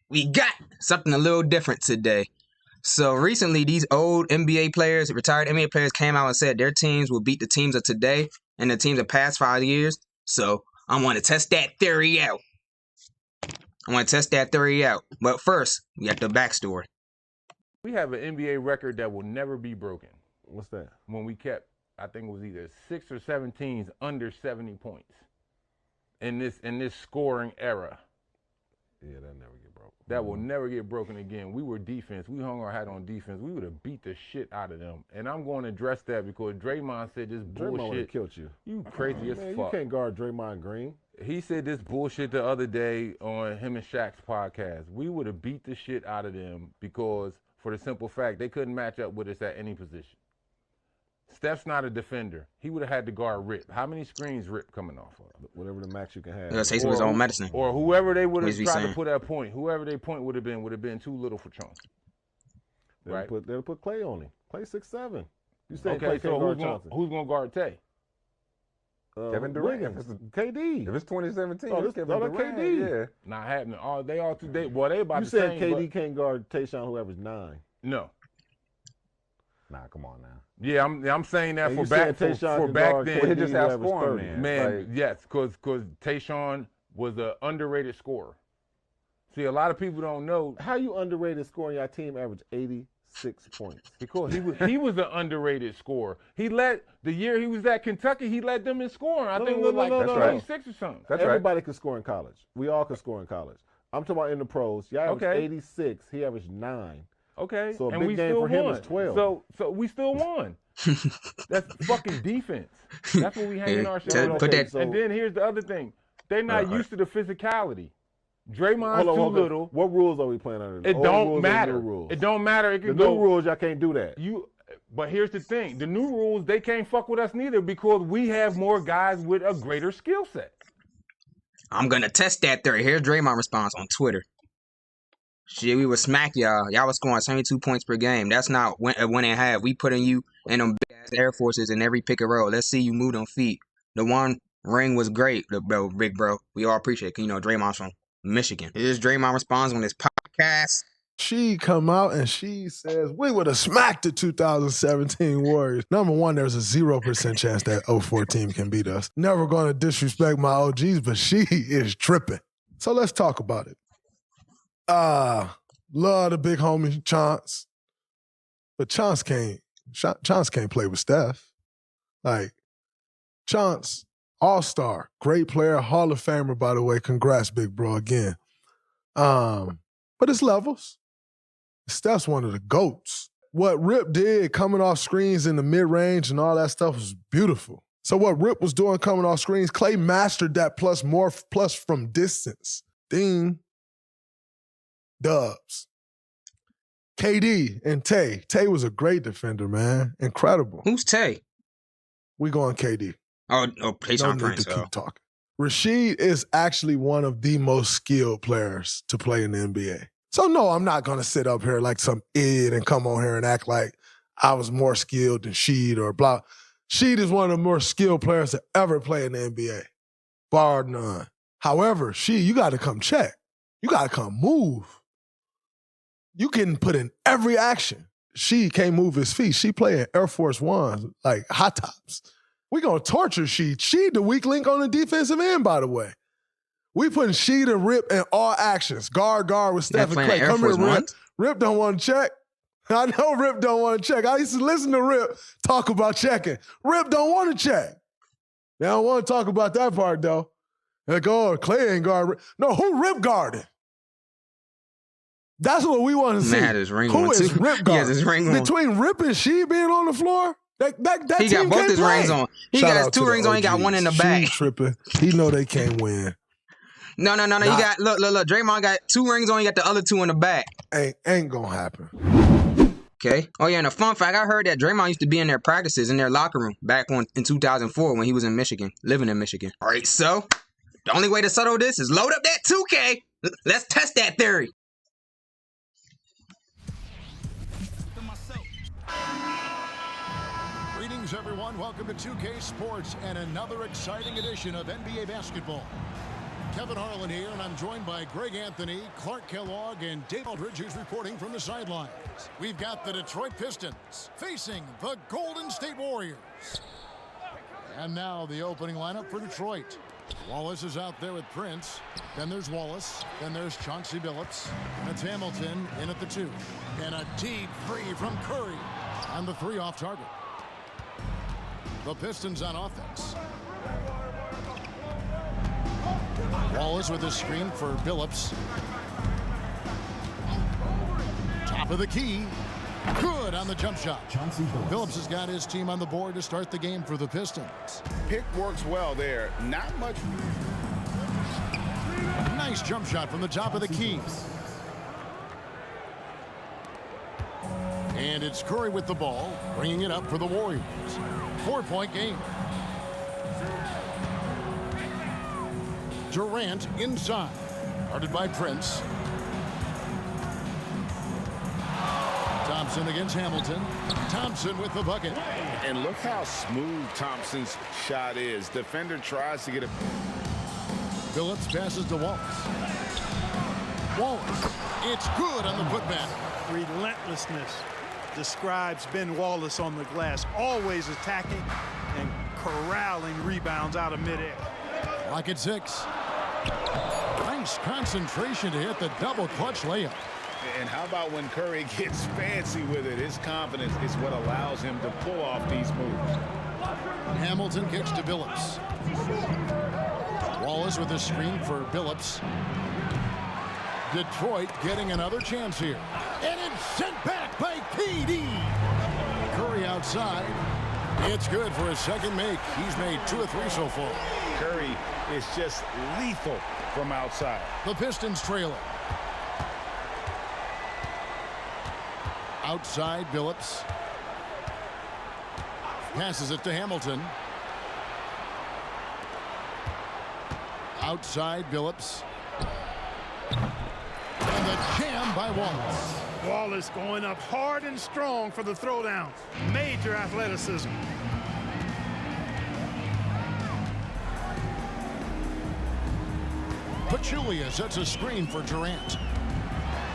we got something a little different today. So recently, these old NBA players, retired NBA players, came out and said their teams will beat the teams of today and the teams of past 5 years. So I want to test that theory out. But first, we got the backstory. We have an NBA record that will never be broken. What's that? When we kept, I think it was either 6 or 7 teams under 70 points in this scoring era. Yeah, that never get broken. That will never get broken again. We were defense. We hung our hat on defense. We would have beat the shit out of them. And I'm going to address that because Draymond said this bullshit. Draymond would have killed you. You crazy as Man, fuck. you can't guard Draymond Green. He said this bullshit the other day on him and Shaq's podcast. We would have beat the shit out of them because, for the simple fact, they couldn't match up with us at any position. Steph's not a defender. He would have had to guard Rip. How many screens Rip coming off of? Whatever the max you can have. Let's take some of his own medicine. Or whoever they would have What is he tried saying? to put at point. Whoever their point would have been too little for Chauncey. Right? They'll put Clay on him. Clay 6'7". You say Okay, Clay so can't guard Johnson. who's going to guard Tay? Kevin Durant. Wiggins. KD. If it's 2017, Oh, it's Kevin Durant. KD. Yeah. Not happening. Oh, they all today. Well, they about You the said same. KD can't guard Tayshaun, who averaged 9. No. Nah, come on now. Yeah, I'm saying that And for you back said Tayshaun for can back guard then. Well, he KD, just who averaged outscoring, 30. man. Man, yes, because Tayshaun was an underrated scorer. See, a lot of people don't know How you underrated scoring? Your team averaged 86 points. because he was an underrated scorer. He led the year he was at Kentucky. He led them in scoring. I No, think it no, was no, like no, no, 26 or something. That's right. Everybody could score in college. We all could score in college. I'm talking about in the pros. Y'all averaged Okay. 86. He averaged 9. Okay, So a and big we game still for him won. is 12. So we still won. That's fucking defense. That's what we hanging our shit Tell- on. put that- And then here's the other thing. They're not All right. used to the physicality. Draymond's Hold on, too hold on. little. What rules are we playing under? It Old don't rules or matter. new rules? It don't matter. It The can new go. rules, y'all can't do that. But here's the thing: the new rules, they can't fuck with us neither because we have more guys with a greater skill set. I'm gonna test that theory. Here's Draymond's response on Twitter. Shit, we would smack y'all. Y'all was scoring 72 points per game. That's not a win and a half. We putting you in them big ass Air Forces in every pick and roll. Let's see you move them feet. The one ring was great, bro, big bro. We all appreciate it. You know, Draymond's from Michigan. Here's Draymond responds on this podcast. She come out and she says, we would have smacked the 2017 Warriors. Number one, there's a 0% chance that 04 team can beat us. Never going to disrespect my OGs, but she is tripping. So let's talk about it. Love the big homie Chance. But Chance can't play with Steph. Like, Chance, all-star, great player, Hall of Famer, by the way. Congrats, big bro, again. But it's levels. Steph's one of the GOATs. What Rip did coming off screens in the mid-range and all that stuff was beautiful. So what Rip was doing coming off screens, Clay mastered that plus from distance. Ding. Dubs. KD and Tay. Tay was a great defender, man. Incredible. Who's Tay? We going KD. Oh, No Tayshaun need Prince. to keep talking. Rasheed is actually one of the most skilled players to play in the NBA. So no, I'm not gonna sit up here like some idiot and come on here and act like I was more skilled than Sheed or blah. Sheed is one of the more skilled players to ever play in the NBA, bar none. However, you got to come check. You got to come move. You getting put in every action. She can't move his feet. She playing Air Force Ones, like hot tops. We gonna torture Sheed. Sheed the weak link on the defensive end, by the way. We putting Sheed and Rip in all actions. Guard with Steph and Clay. Come here, Rip. Rip don't want to check. I know Rip don't want to check. I used to listen to Rip talk about checking. Rip don't want to check. They don't want to talk about that part, though. Like, oh, Clay ain't guard Rip. No, who Rip guarded? That's what we want to see. Man had his ring Who on, is too. Rip He guarding? has his ring on. Between Rip and Sheed being on the floor, that He team got both can't his play. rings on. He Shout got his out to 2 the rings on. He got OGs. one in the back. Sheed tripping. He know they can't win. No. You got look. Draymond got 2 rings on. You got the other 2 in the back. Ain't gonna happen. Okay. Oh yeah, and a fun fact, I heard that Draymond used to be in their practices in their locker room back in 2004 when he was in Michigan, living in Michigan. All right, so the only way to settle this is load up that 2K. Let's test that theory. Greetings, everyone. Welcome to 2K Sports and another exciting edition of NBA basketball. Kevin Harlan here, and I'm joined by Greg Anthony, Clark Kellogg, and Dave Aldridge, who's reporting from the sidelines. We've got the Detroit Pistons facing the Golden State Warriors. And now the opening lineup for Detroit. Wallace is out there with Prince. Then there's Wallace. Then there's Chauncey Billups. That's Hamilton in at the 2. And a deep three from Curry. And the 3 off target. The Pistons on offense. Wallace with a screen for Billups. Top of the key. Good on the jump shot. Billups has got his team on the board to start the game for the Pistons. Pick works well there. Not much. Nice jump shot from the top of the key. And it's Curry with the ball, bringing it up for the Warriors. 4-point game. Durant inside. Guarded by Prince. Thompson against Hamilton. Thompson with the bucket. And look how smooth Thompson's shot is. Defender tries to get it. Billups passes to Wallace. Wallace. It's good on the putback. Relentlessness describes Ben Wallace on the glass. Always attacking and corralling rebounds out of midair. Lock at 6. Nice concentration to hit the double clutch layup. And how about when Curry gets fancy with it? His confidence is what allows him to pull off these moves. Hamilton kicks to Billups. Wallace with a screen for Billups. Detroit getting another chance here. And it's sent back by KD. Curry outside. It's good for his second make. He's made 2 or 3 so far. Curry is just lethal from outside. The Pistons trail it. Outside, Billups. Passes it to Hamilton. Outside, Billups. And the jam by Wallace. Wallace going up hard and strong for the throwdown. Major athleticism. Pachulia sets a screen for Durant.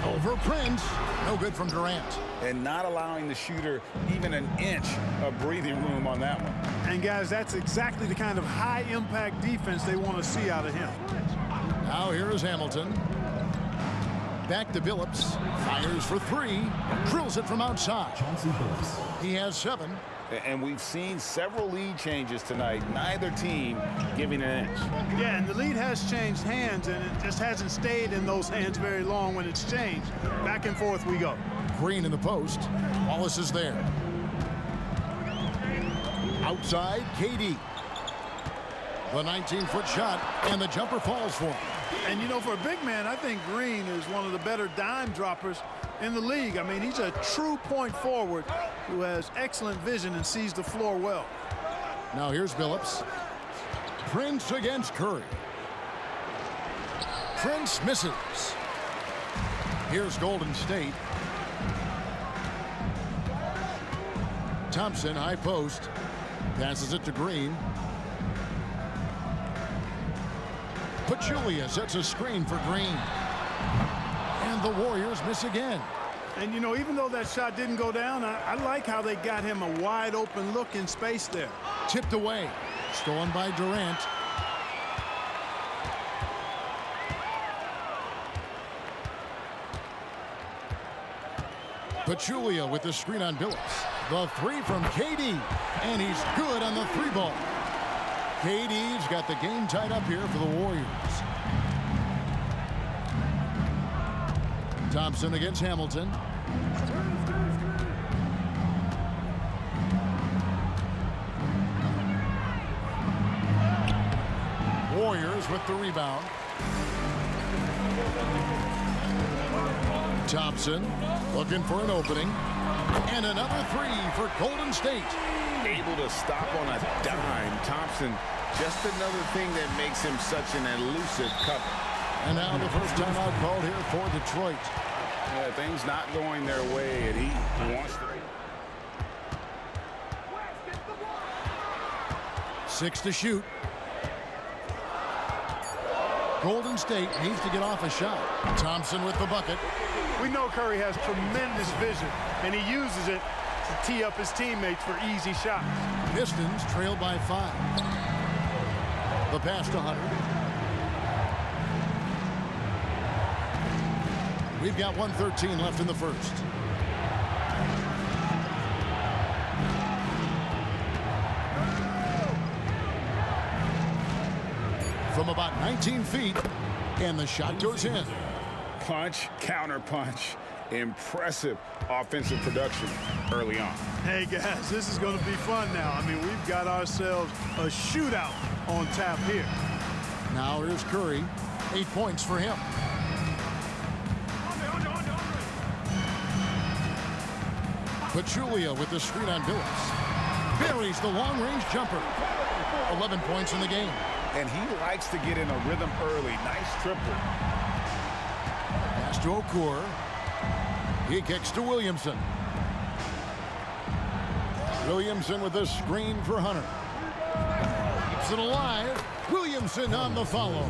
Over Prince. No good from Durant. And not allowing the shooter even an inch of breathing room on that one. And guys, that's exactly the kind of high-impact defense they want to see out of him. Now here is Hamilton. Back to Billups. Fires for 3. Drills it from outside. He has 7. And we've seen several lead changes tonight. Neither team giving an inch. Yeah, and the lead has changed hands, and it just hasn't stayed in those hands very long when it's changed. Back and forth we go. Green in the post. Wallace is there. Outside, KD. The 19-foot shot, and the jumper falls for him. And, you know, for a big man, I think Green is one of the better dime droppers in the league. I mean, he's a true point forward who has excellent vision and sees the floor well. Now here's Billups. Prince against Curry. Prince misses. Here's Golden State. Thompson, high post. Passes it to Green. Pachulia sets a screen for Green. And the Warriors miss again. And, you know, even though that shot didn't go down, I like how they got him a wide open look in space there. Tipped away. Stolen by Durant. Pachulia with the screen on Billups. The 3 from KD. And he's good on the 3 ball. KD's got the game tied up here for the Warriors. Thompson against Hamilton. Warriors with the rebound. Thompson looking for an opening. And another 3 for Golden State. Able to stop on a dime. Thompson, just another thing that makes him such an elusive cover. And now the first timeout called here for Detroit. Yeah, things not going their way, and he wants to. 6 to shoot. Golden State needs to get off a shot. Thompson with the bucket. We know Curry has tremendous vision, and he uses it to tee up his teammates for easy shots. Pistons trail by 5. The pass to Hunter. We've got 1:13 left in the first. From about 19 feet, and the shot goes in. Punch, counter punch. Impressive offensive production early on. Hey, guys, this is going to be fun now. I mean, we've got ourselves a shootout on tap here. Now here's Curry. 8 points for him. Pachulia with the screen on Billups. Buries the long-range jumper. 11 points in the game. And he likes to get in a rhythm early. Nice triple. Pass to Okur. He kicks to Williamson. Williamson with a screen for Hunter. Keeps it alive. Williamson on the follow.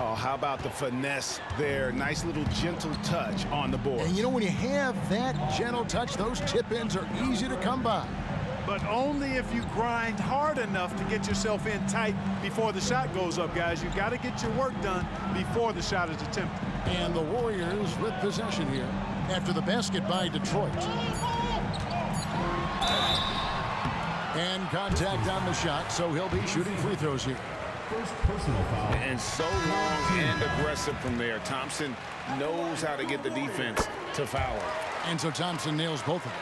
Oh, how about the finesse there? Nice little gentle touch on the board. And you know, when you have that gentle touch, those tip-ins are easy to come by. But only if you grind hard enough to get yourself in tight before the shot goes up, guys. You've got to get your work done before the shot is attempted. And the Warriors with possession here after the basket by Detroit. And contact on the shot, so he'll be shooting free throws here. First personal foul. And so long and aggressive from there. Thompson knows how to get the defense to foul him. And so Thompson nails both of them.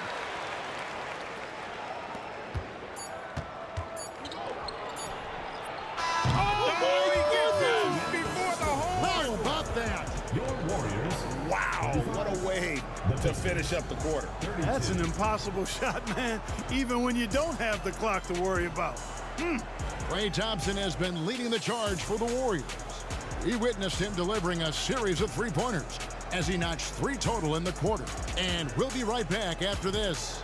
How about that? Your Warriors. Wow, what a way to finish up the quarter. That's an impossible shot, man, even when you don't have the clock to worry about. Klay Thompson has been leading the charge for the Warriors. We witnessed him delivering a series of three-pointers as he notched 3 total in the quarter. And we'll be right back after this.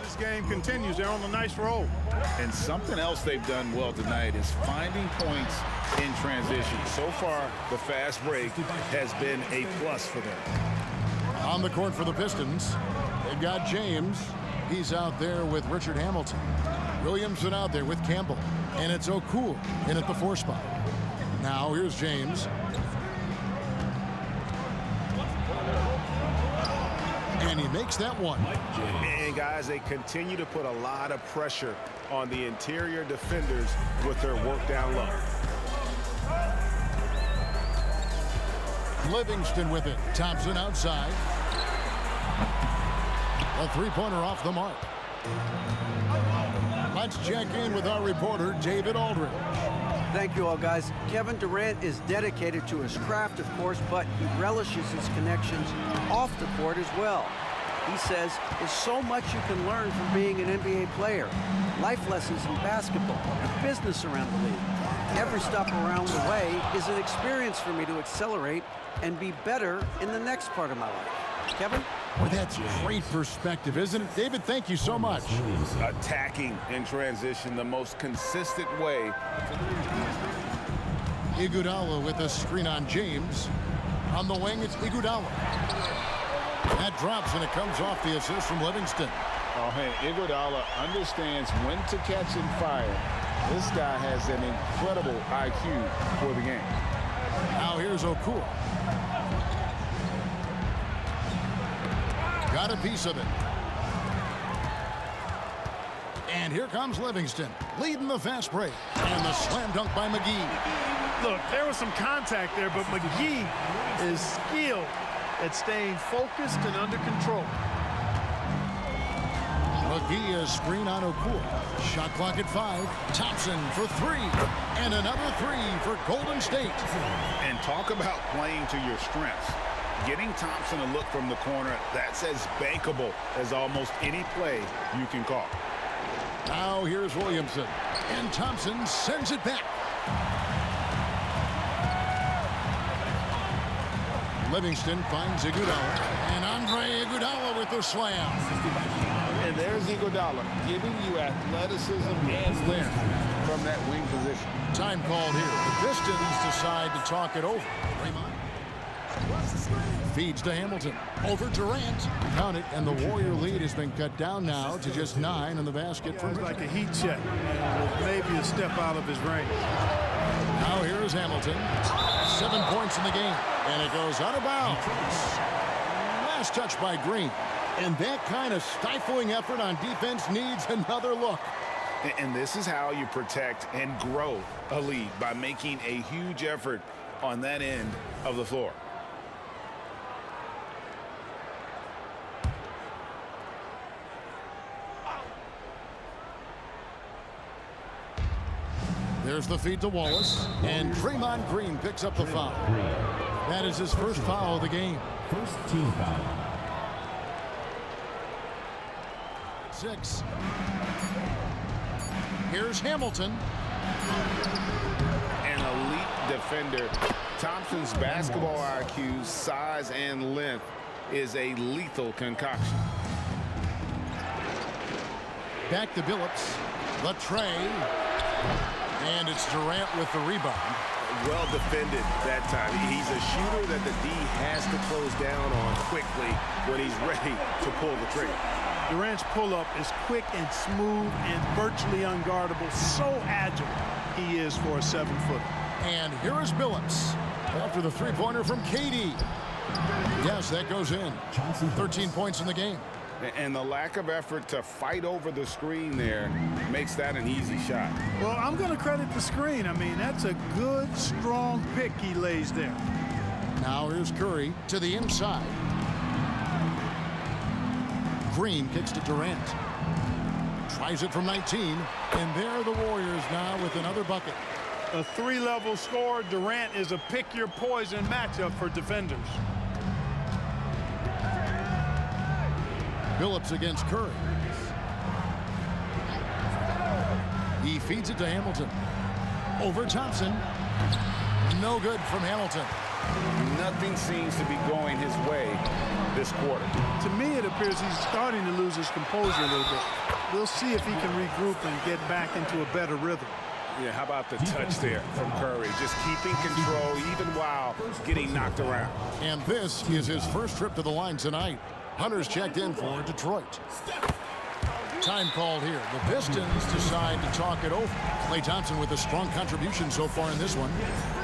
This game continues. They're on a nice roll. And something else they've done well tonight is finding points in transition. So far, the fast break has been a plus for them. On the court for the Pistons, they've got James. He's out there with Richard Hamilton. Williamson out there with Campbell. And it's O'Cool in at the 4 spot. Now here's James. And he makes that one. And guys, they continue to put a lot of pressure on the interior defenders with their work down low. Livingston with it. Thompson outside. A three-pointer off the mark. Let's check in with our reporter, David Aldridge. Thank you all, guys. Kevin Durant is dedicated to his craft, of course, but he relishes his connections off the court as well. He says there's so much you can learn from being an NBA player. Life lessons in basketball, the business around the league. Every stop around the way is an experience for me to accelerate and be better in the next part of my life. Kevin? Well, that's great perspective, isn't it? David, thank you so much. Attacking in transition, the most consistent way. Iguodala with a screen on James. On the wing, it's Iguodala. That drops, and it comes off the assist from Livingston. Oh, hey, Iguodala understands when to catch and fire. This guy has an incredible IQ for the game. Now here's O'Cool. Got a piece of it. And here comes Livingston, leading the fast break. And the slam dunk by McGee. Look, there was some contact there, but McGee is skilled at staying focused and under control. McGee is screen on O'Cool. Shot clock at 5. Thompson for 3. And another 3 for Golden State. And talk about playing to your strengths. Getting Thompson a look from the corner, that's as bankable as almost any play you can call. Now here's Williamson. And Thompson sends it back. Livingston finds Iguodala. And Andre Iguodala with the slam. And there's Iguodala giving you athleticism and length from that wing position. Time called here. The Pistons decide to talk it over. Feeds to Hamilton. Over Durant. Count it, and the Warrior lead has been cut down now to just 9 in the basket. It's like a heat check. Maybe a step out of his range. Now here's Hamilton. 7 points in the game, and it goes out of bounds. Last touch by Green. And that kind of stifling effort on defense needs another look. And this is how you protect and grow a lead, by making a huge effort on that end of the floor. There's the feed to Wallace, and Draymond Green picks up the foul. That is his first foul of the game. First team foul. 6. Here's Hamilton. An elite defender. Thompson's basketball IQ, size, and length is a lethal concoction. Back to Billups. The tray. And it's Durant with the rebound. Well defended that time. He's a shooter that the D has to close down on quickly when he's ready to pull the trigger. Durant's pull-up is quick and smooth and virtually unguardable. So agile he is for a 7-footer. And here is Billups after the three-pointer from KD. Yes, that goes in. 13 points in the game. And the lack of effort to fight over the screen there makes that an easy shot. Well, I'm going to credit the screen. I mean, that's a good, strong pick he lays there. Now here's Curry to the inside. Green kicks to Durant. Tries it from 19. And there are the Warriors now with another bucket. A 3-level score. Durant is a pick-your-poison matchup for defenders. Billups against Curry. He feeds it to Hamilton. Over Thompson. No good from Hamilton. Nothing seems to be going his way this quarter. To me, it appears he's starting to lose his composure a little bit. We'll see if he can regroup and get back into a better rhythm. Yeah, how about the touch there from Curry? Just keeping control even while getting knocked around. And this is his first trip to the line tonight. Hunter's checked in for Detroit. Time called here. The Pistons decide to talk it over. Klay Thompson with a strong contribution so far in this one.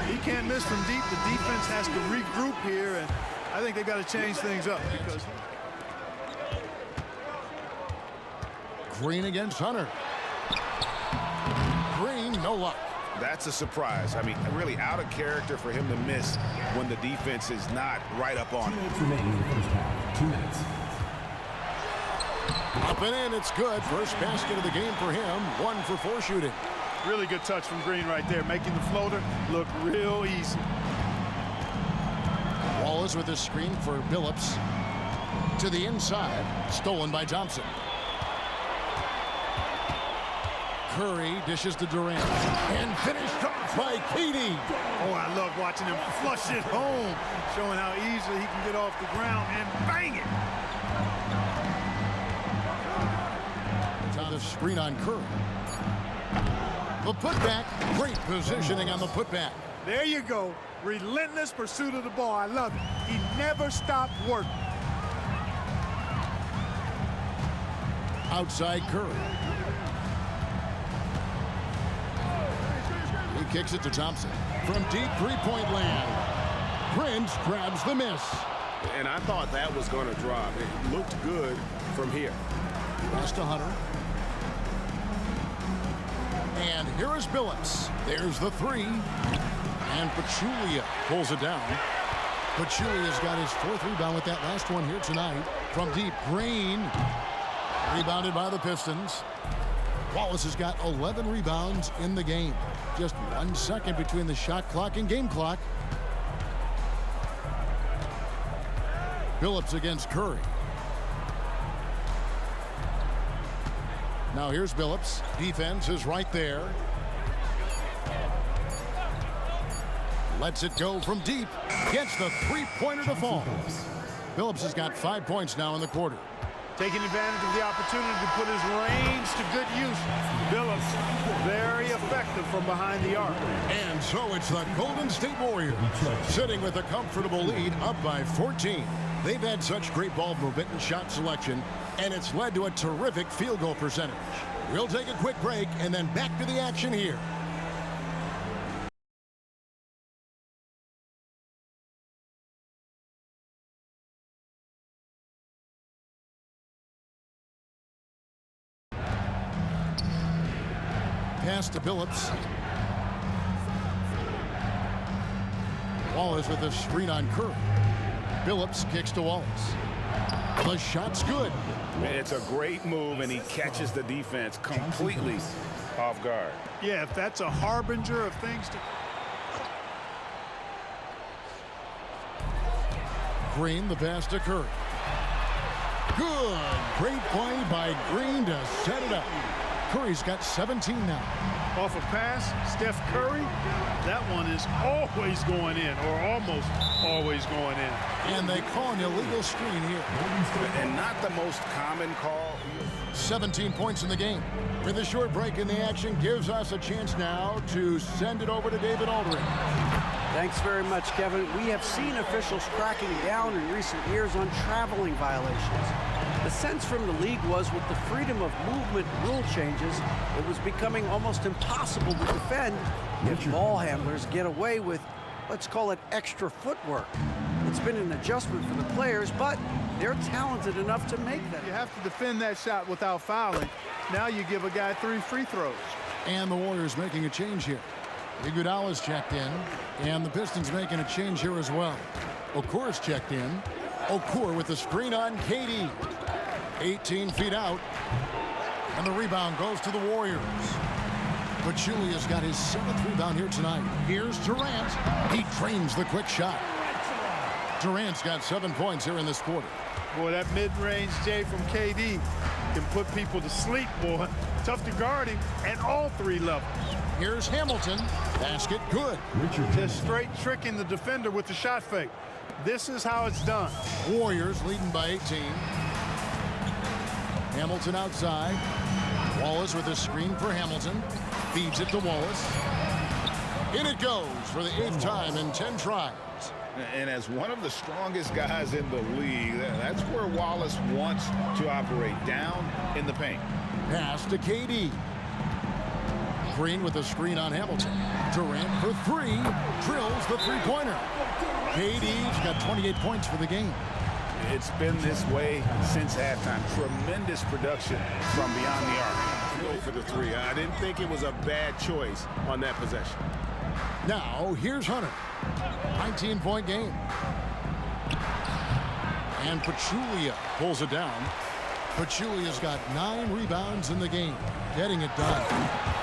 He can't miss from deep. The defense has to regroup here, and I think they've got to change things up because Green against Hunter. Green, no luck. That's a surprise. I mean, really out of character for him to miss when the defense is not right up on 2 him. minutes remaining in the first half. 2 minutes. Up and in, it's good. First basket of the game for him. 1 for 4 shooting. really good touch from Green right there, making the floater look real easy. Wallace with a screen for Billups. To the inside, stolen by Thompson. Curry dishes to Durant. And finished off by KD. Oh, I love watching him flush it home, showing how easily he can get off the ground and bang it. Now the screen on Curry. The putback, great positioning on the putback. There you go. Relentless pursuit of the ball. I love it. He never stopped working. Outside Curry. He kicks it to Thompson. From deep three-point land. Prince grabs the miss. And I thought that was going to drop. It looked good from here. Pass to Hunter. And here is Billups. There's the three. And Pachulia pulls it down. Pachulia's got his fourth rebound with that last one here tonight. From deep, Green. Rebounded by the Pistons. Wallace has got 11 rebounds in the game. Just 1 second between the shot clock and game clock. Billups against Curry. Now here's Billups. Defense is right there. Lets it go from deep. Gets the three-pointer to fall. Billups has got 5 points now in the quarter. taking advantage of the opportunity to put his range to good use. Billups, very effective from behind the arc. And so it's the Golden State Warriors sitting with a comfortable lead up by 14. They've had such great ball movement and shot selection, and it's led to a terrific field goal percentage. We'll take a quick break and then back to the action here. Pass to Billups. Wallace with a screen on Curry. Billups kicks to Wallace. The shot's good. It's a great move, and he catches the defense completely off guard. Yeah, if that's a harbinger of things to... Green, the pass to Curry. Good. Great play by Green to set it up. Curry's got 17 now. Off a pass, Steph Curry, that one is always going in, or almost always going in. And they call an illegal screen here. And not the most common call. 17 points in the game. With a short break in the action, gives us a chance now to send it over to David Aldridge. Thanks very much, Kevin. We have seen officials cracking down in recent years on traveling violations. The sense from the league was with the freedom of movement rule changes, it was becoming almost impossible to defend if ball handlers get away with, let's call it, extra footwork. It's been an adjustment for the players, but they're talented enough to make that. You have to defend that shot without fouling. Now you give a guy 3 free throws. And the Warriors making a change here. Iguodala's checked in, and the Pistons making a change here as well. Okur's checked in. Okur with the screen on KD. 18 feet out. And the rebound goes to the Warriors. But Julia's got his 7th rebound here tonight. Here's Durant. He trains the quick shot. Durant's got 7 points here in this quarter. Boy, that mid-range J from KD can put people to sleep, boy. Tough to guard him at all 3 levels. Here's Hamilton. Basket good. Just straight tricking the defender with the shot fake. This is how it's done. Warriors leading by 18. Hamilton outside. Wallace with a screen for Hamilton. Feeds it to Wallace. In it goes for the 8th time in 10 tries. And as one of the strongest guys in the league, that's where Wallace wants to operate, down in the paint. Pass to KD. Green with a screen on Hamilton. Durant for 3. Drills the three-pointer. KD's got 28 points for the game. It's been this way since halftime. Tremendous production from beyond the arc. Go for the 3. I didn't think it was a bad choice on that possession. Now, here's Hunter. 19-point game. And Pachulia pulls it down. Pachulia's got 9 rebounds in the game. Getting it done.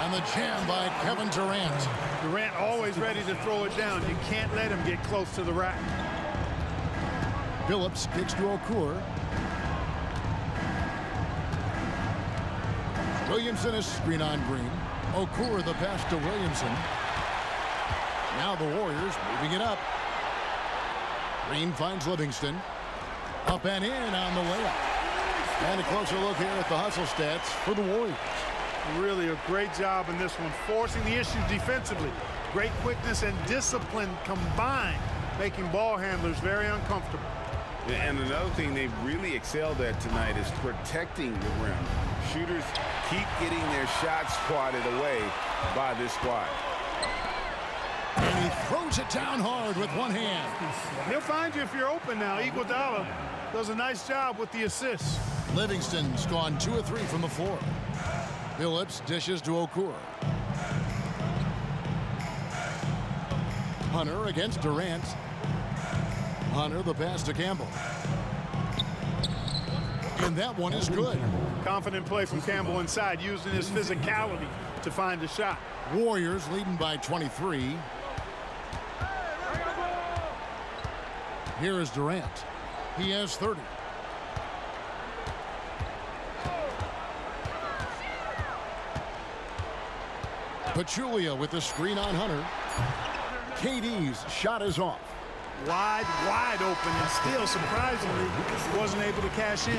And the jam by Kevin Durant. Durant always ready to throw it down. You can't let him get close to the rack. Billups kicks to Okur. Williamson is screen on Green. Okur the pass to Williamson. Now the Warriors moving it up. Green finds Livingston. Up and in on the layup. And a closer look here at the hustle stats for the Warriors. Really a great job in this one, forcing the issue defensively. Great quickness and discipline combined, making ball handlers very uncomfortable. And another thing they've really excelled at tonight is protecting the rim. Shooters keep getting their shots swatted away by this squad. And he throws it down hard with one hand. He'll find you if you're open now. Iguodala does a nice job with the assists. Livingston's gone 2 of 3 from the floor. Billups dishes to Okur. Hunter against Durant. Hunter the pass to Campbell. And that one is good. Confident play from Campbell inside, using his physicality to find a shot. Warriors leading by 23. Here is Durant. He has 30. Pachulia with the screen on Hunter. KD's shot is off. wide open, and still, surprisingly, wasn't able to cash in.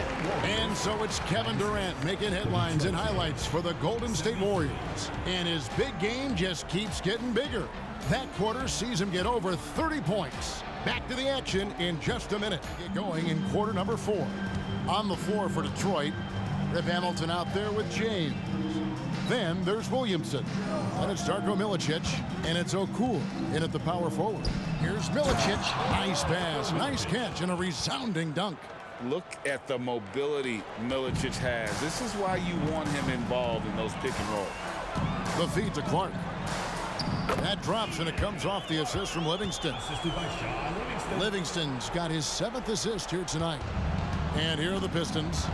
And so it's Kevin Durant making headlines and highlights for the Golden State Warriors. And his big game just keeps getting bigger. That quarter sees him get over 30 points. Back to the action in just a minute. Get going in quarter number 4. On the floor for Detroit, Rip Hamilton out there with James. Then there's Williamson. Then it's Darko Milicic, and it's O'Kool in at the power forward. Here's Milicic. Nice pass, nice catch, and a resounding dunk. Look at the mobility Milicic has. This is why you want him involved in those pick and roll. The feed to Clark. That drops, and it comes off the assist from Livingston. Livingston's got his 7th assist here tonight. And here are the Pistons.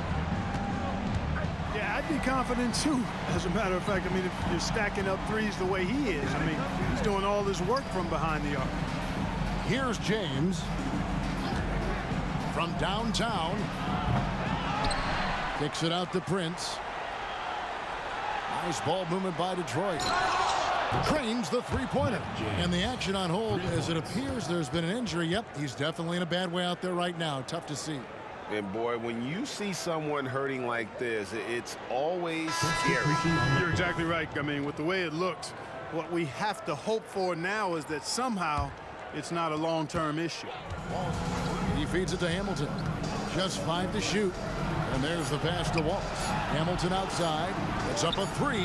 Yeah, I'd be confident too. As a matter of fact, I mean, if you're stacking up threes the way he is, I mean, he's doing all this work from behind the arc. Here's James from downtown. Kicks it out to Prince. Nice ball movement by Detroit. Trains the three-pointer. And the action on hold as it appears there's been an injury. Yep, he's definitely in a bad way out there right now. Tough to see. And boy, when you see someone hurting like this, it's always scary. You're exactly right. I mean, with the way it looks, what we have to hope for now is that somehow it's not a long-term issue. He feeds it to Hamilton. Just 5 to shoot. And there's the pass to Wallace. Hamilton outside. It's up a 3.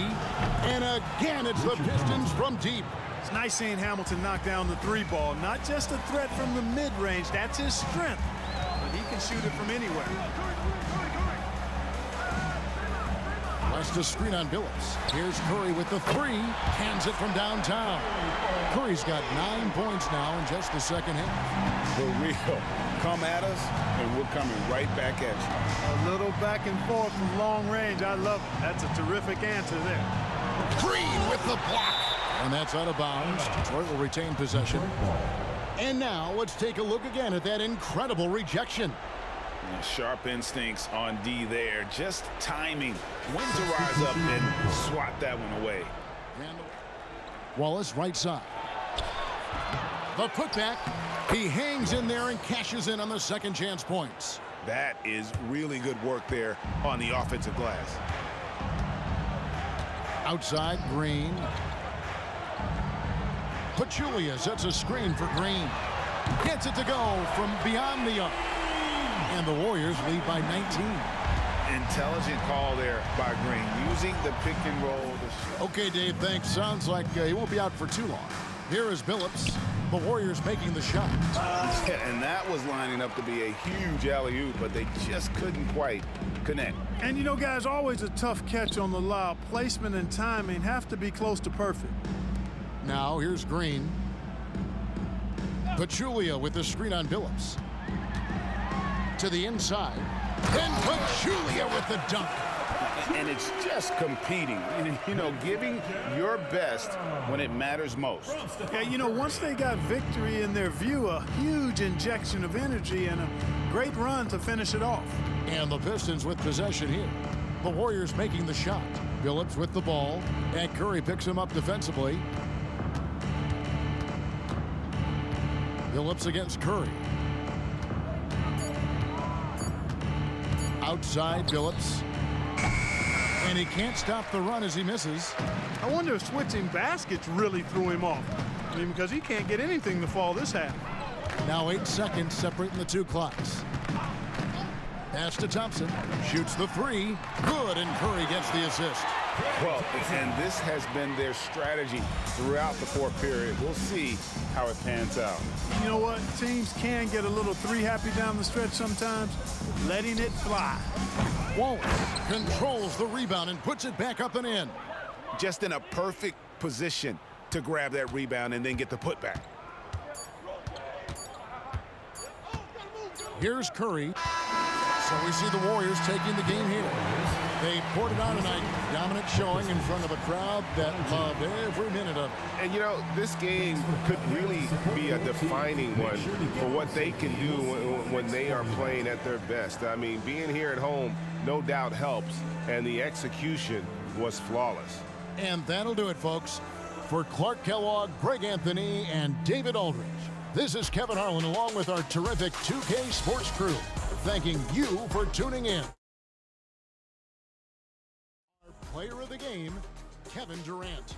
And again, it's the Pistons from deep. It's nice seeing Hamilton knock down the 3-ball. Not just a threat from the mid-range. That's his strength. But he can shoot it from anywhere. West a screen on Billups. Here's Curry with the 3. Hands it from downtown. Curry's got 9 points now in just the second half. For real. Come at us, and we're coming right back at you. A little back and forth from long range. I love it. That's a terrific answer there. Green with the block. And that's out of bounds. Detroit will retain possession. And now let's take a look again at that incredible rejection. Sharp instincts on D there. Just timing. When to rise up and swat that one away. Wallace right side. The putback. He hangs in there and cashes in on the second chance points. That is really good work there on the offensive glass. Outside, Green. Pachulia sets a screen for Green. Gets it to go from beyond the arc. And the Warriors lead by 19. Intelligent call there by Green, using the pick and roll. Okay, Dave, thanks. Sounds like he won't be out for too long. Here is Billups. The Warriors making the shot. And that was lining up to be a huge alley-oop, but they just couldn't quite connect. And you know, guys, always a tough catch on the lob. Placement and timing have to be close to perfect. Now here's Green. Pachulia with the screen on Billups. To the inside. Then Pachulia with the dunk. And it's just competing, you know, giving your best when it matters most. Yeah, you know, once they got victory in their view, a huge injection of energy and a great run to finish it off. And the Pistons with possession here. The Warriors making the shot. Billups with the ball, and Curry picks him up defensively. Billups against Curry. Outside, Billups. And he can't stop the run as he misses. I wonder if switching baskets really threw him off. I mean, because he can't get anything to fall this half. Now 8 seconds separating the two clocks. Pass to Thompson. Shoots the 3. Good, and Curry gets the assist. Well, and this has been their strategy throughout the fourth period. We'll see how it pans out. You know what? Teams can get a little 3-happy down the stretch sometimes. Letting it fly. Wallace controls the rebound and puts it back up and in. Just in a perfect position to grab that rebound and then get the putback. Here's Curry. So we see the Warriors taking the game here. They poured it on tonight. Dominant showing in front of a crowd that loved every minute of it. And, you know, this game could really be a defining one for what they can do when they are playing at their best. I mean, being here at home no doubt helps, and the execution was flawless. And that'll do it, folks. For Clark Kellogg, Greg Anthony, and David Aldridge, This is Kevin Harlan along with our terrific 2K Sports crew, thanking you for tuning in. Our player of the game, Kevin Durant.